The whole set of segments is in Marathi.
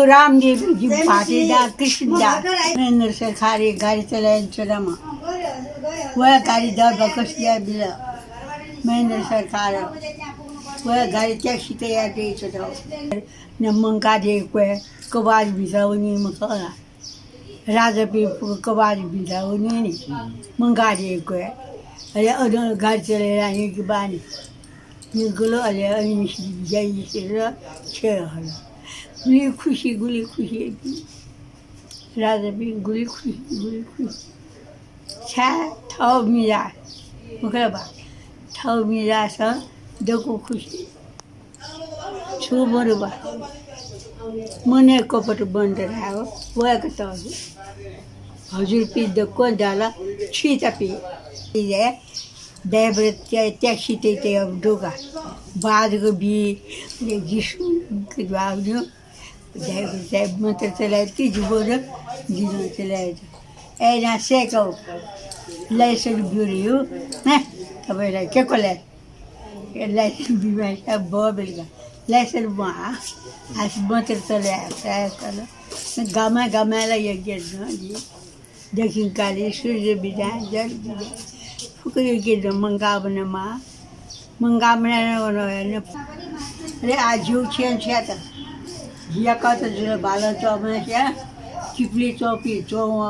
रामदेव जी पाटीदार कृष्णदास नरेंद्र सर खारे गाड़ी चलाए चलामा वह गाड़ी दर बकस दिया बिला महेंद्र सर खारे वह गाड़ी टैक्सी तैयार दे चलाओ न मंगा दे कोई कबाज बिजावनी मखला राजा पे कबाज बिजावनी नहीं मंगा दे कोई अरे अदर गाड़ी चले रहे की बानी ये गलो अरे अनिश्चित जाई से छे हला गुली खुशी राजा भी गुली खुशी छा थाव मिला मुखला बा थाव मिला सा दको खुशी छो बरोबा मने कपट बंद रहा वह कता हजुर पी दको डाला छीता पी ये देवर टैक्सी ते अब दोगा बाद को भी ये जिसु के बाद साहेब मंत्र चलाए तीज बोल जिन चलाए ऐना सेको लाइसेंस ब्यूरो ना तपाईँलाई के को लाइसेंस बिमा सब बेलुका लाइसेंस आज मंत्र चलाए गामालाई यज्ञ दक्षिण काली सूर्य विधान जल विधान फुकरी के मंगावनमा अरे आज जीव छेन छ्याता जिया का तो जो बाला चौबन क्या चिपली चौपी चौवा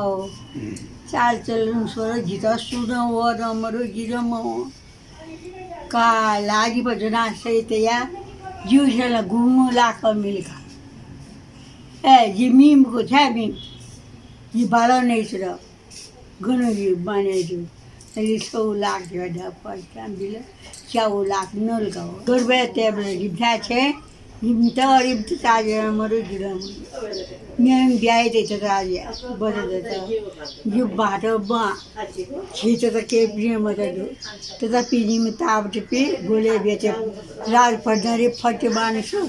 चाल चलन सोर जिता सुना वो रमरो जिरम का लागी बजना सहित या जीव छेला घुमो लाख मिलका ए जी मीम को छा मीम जी बाला नहीं सर घनो जी बने जो तरी 100 लाख ज्यादा पैसा दिले 4 लाख नल का गरबे टेबल जिथा छे हिमतारी ताजे मरो जिरम न्याम ब्याय दे ताजे बजे दे यो बाटो बा छिटो त के प्रिय मत दो तथा पिनी में ताब टिपी गोले बेचे राज पडरे फटे बानसु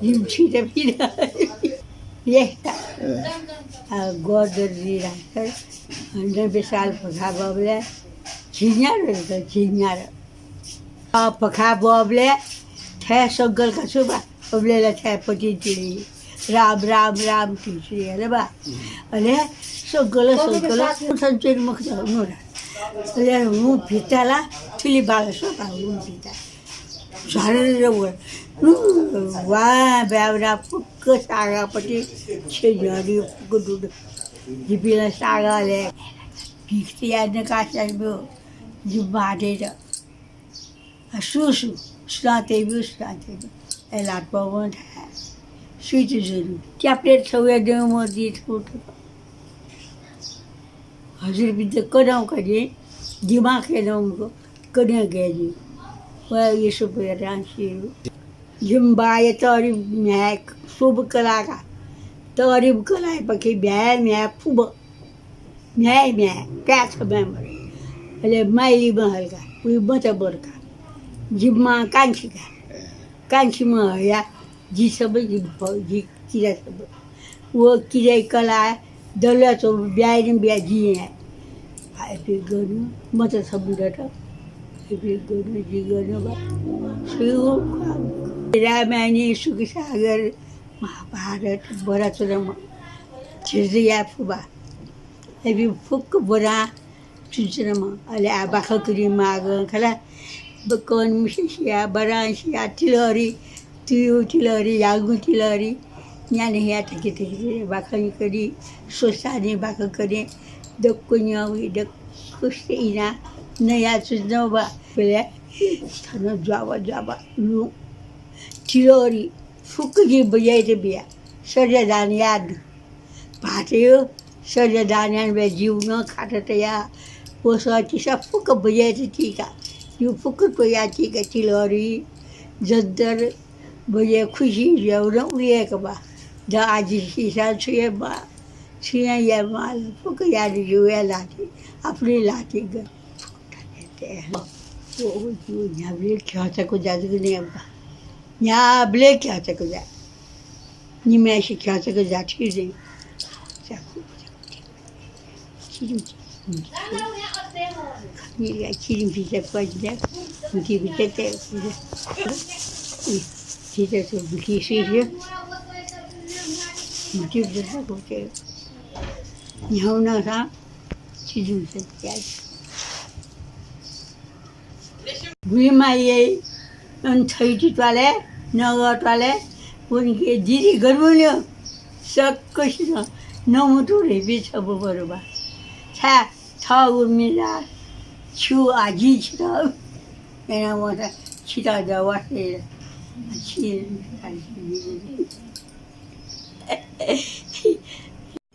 हिम छिटे पिरा ये गोदर जी राखर अंदर विशाल पखा बबले झिन्यार आ पखा बबले थे सगल का सुबह बबले थे पटी चिड़ी राम राम राम चिड़ी अरे बा अरे सगल संचेर मुख नोरा अरे हूँ फिटाला ठुली बाल सोता हूँ फिटा झारे वाह ब्यावरा फुक्क सागापट्टि छेझरी फुक्क दुध झिपीलाई सागाले भिक्ति याद काट्यो जिउ बाटेर सुसु साँते एलाट पाउन सुइच जरु ट्याब्लेट छौया देऊ म दित फुट हजुर बिद कदाउ कदे दिमाग हेदौको कदे गेजी वह ये सब रांची जिम्बाए तारीफ मैक शुभ कला का तारीफ कला पके ब्याह मैं फुब मैं क्या समय मर अरे माइली महल का कोई बचा बरका जिम्मा कांची में या जी सब जी किरा सब वो किरा कला दलिया तो ब्याह जी है फिर गर्नु म त सब डटा गर्नु जी गर्नु रामायणी सुख सागर महाभारत बड़ा चुरमा छिर्जिया फुबा अभी फुक बड़ा चुचरमा अले आ बाखकरी माग खला बकन मुशिया बराशिया तिलहरी तिलहरी यागु तिलहरी याने या ठिके बाखनी करी सोसानी बाखकरी दक्कुन्यावी दक खुशिना नया चुजनोबा पले थानो जावा लु तिलहरी फुकजी बजाइते बिया सर्जदान याद भाट्यो सर्जदान बे जीव न खाट या पोसाची सब फुक बजाइते ठीका यो फुक को या ठीका तिलहरी जद्दर बजे खुशी जौन उयेक बा द आज हिसा छुए बा छुए या माल फुक याद जुए लाठी अपनी लाठी ग वो जो याबले ख्याचा को जादू नहीं अब याबले ख्याचा को जा नि मैं से ख्याचा को जाठी दे चाकू चिरी पिज्जा पजले मुझे भी ते ठीक है तो बुकी से टिप्दै खोके ह्याउन सा छिजु से त्याइ भुइँमा यही अनि छैटी टोले नगर टोले उनके जिरी गर्बुन्यो सक्कैसिन नमुटु रेबी छ बरुबा छा छ उर्मिला छु आजी छिटा एना मोटा छिटा जवासे छि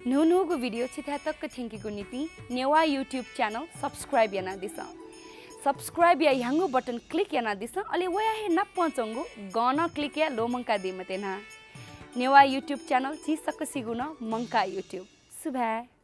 नुनुगु भिडियो छिथा तक थिंकीगु निपी नेवा यूट्यूब चैनल सब्सक्राइब याना दिसा सब्सक्राइब या यंगु बटन क्लिक याना दिसा अले वया हे न पहुंचंगु गाना क्लिक या लो मंका दे मते ना नेवा यूट्यूब चैनल ची सक सिगुना मंका यूट्यूब सुबह